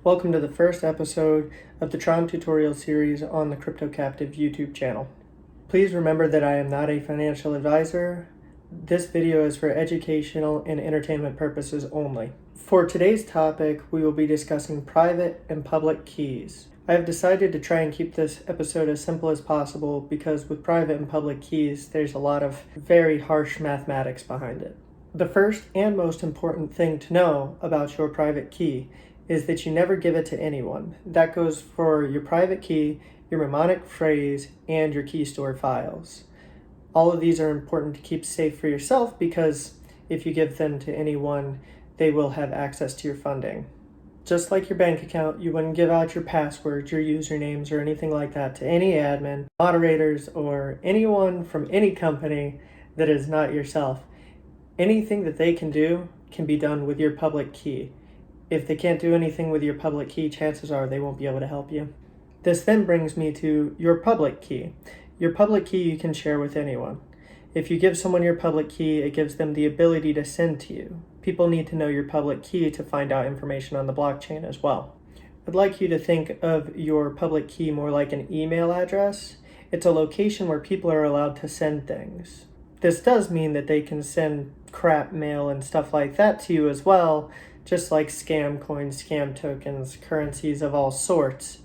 Welcome to the first episode of the Tron tutorial series on the Crypto Captive YouTube channel. Please remember that I am not a financial advisor. This video is for educational and entertainment purposes only. For today's topic, we will be discussing private and public keys. I have decided to try and keep this episode as simple as possible because with private and public keys, there's a lot of very harsh mathematics behind it. The first and most important thing to know about your private key is that you never give it to anyone. That goes for your private key, your mnemonic phrase, and your key store files. All of these are important to keep safe for yourself because if you give them to anyone, they will have access to your funding. Just like your bank account, you wouldn't give out your passwords, your usernames, or anything like that to any admin, moderators, or anyone from any company that is not yourself. Anything that they can do can be done with your public key. If they can't do anything with your public key, chances are they won't be able to help you. This then brings me to your public key. Your public key you can share with anyone. If you give someone your public key, it gives them the ability to send to you. People need to know your public key to find out information on the blockchain as well. I'd like you to think of your public key more like an email address. It's a location where people are allowed to send things. This does mean that they can send crap mail and stuff like that to you as well, just like scam coins, scam tokens, currencies of all sorts.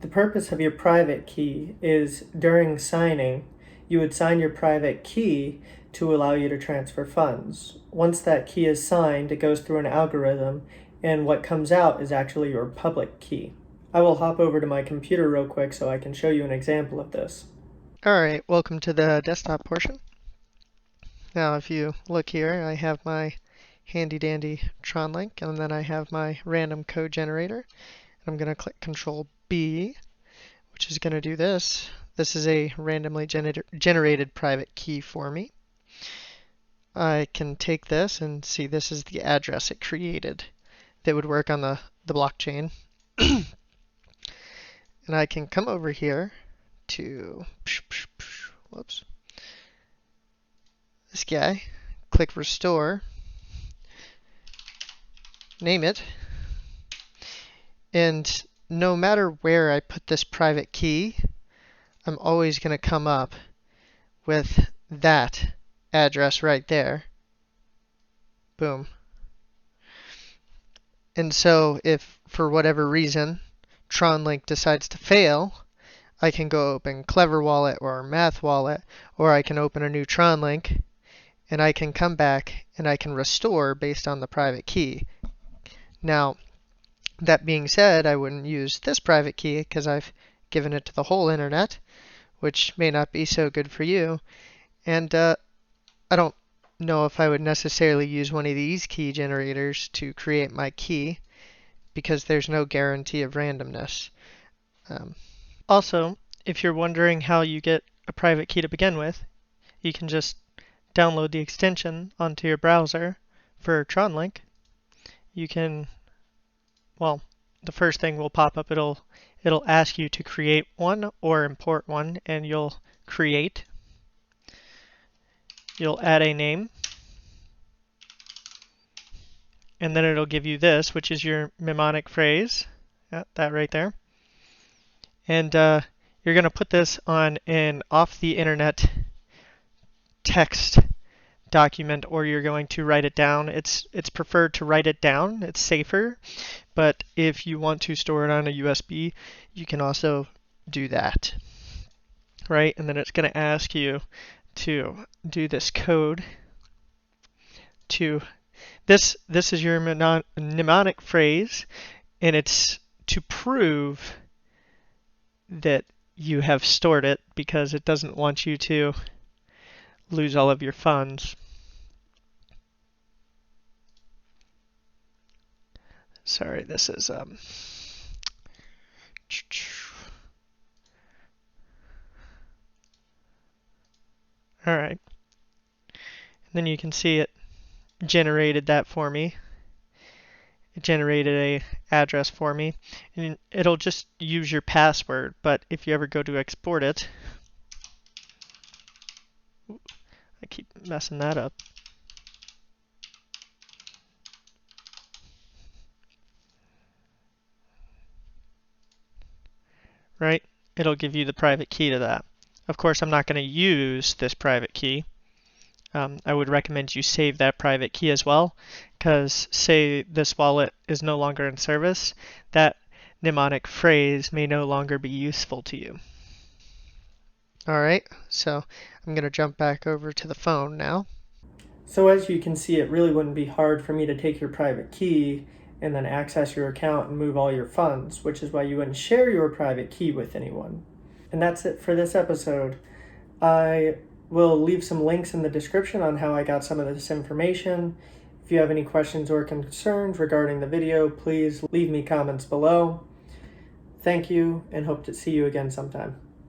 The purpose of your private key is during signing, you would sign your private key to allow you to transfer funds. Once that key is signed, it goes through an algorithm, and what comes out is actually your public key. I will hop over to my computer real quick so I can show you an example of this. Alright, welcome to the desktop portion. Now if you look here, I have my handy dandy Tron link, and then I have my random code generator. I'm going to click Control B, which is going to do this. This is a randomly generated private key for me. I can take this and see this is the address it created that would work on the blockchain. And I can come over here to whoops, this guy, click Restore, name it, and no matter where I put this private key, I'm always going to come up with that address right there. Boom. And so if for whatever reason TronLink decides to fail, I can go open Clever Wallet or Math Wallet, or I can open a new TronLink, and I can come back and I can restore based on the private key. Now, that being said, I wouldn't use this private key because I've given it to the whole internet, which may not be so good for you. And I don't know if I would necessarily use one of these key generators to create my key because there's no guarantee of randomness. Also, if you're wondering how you get a private key to begin with, you can just download the extension onto your browser for TronLink. You can, well, the first thing will pop up. It'll ask you to create one or import one, and you'll create. You'll add a name, and then it'll give you this, which is your mnemonic phrase. Yeah, that right there. And you're going to put this on an off-the-internet text document, or you're going to write it down. It's preferred to write it down. It's safer. But if you want to store it on a USB, you can also do that. Right? And then it's going to ask you to do this code to this is your mnemonic phrase, and it's to prove that you have stored it because it doesn't want you to lose all of your funds. Sorry, this is all right. And then you can see it generated that for me. It generated a address for me, and it'll just use your password. But if you ever go to export it, I keep messing that up. right? It'll give you the private key to that. Of course, I'm not going to use this private key. I would recommend you save that private key as well, because say this wallet is no longer in service, that mnemonic phrase may no longer be useful to you. All right, so I'm going to jump back over to the phone now. So as you can see, it really wouldn't be hard for me to take your private key and then access your account and move all your funds, which is why you wouldn't share your private key with anyone. And that's it for this episode. I will leave some links in the description on how I got some of this information. If you have any questions or concerns regarding the video, please leave me comments below. Thank you, and hope to see you again sometime.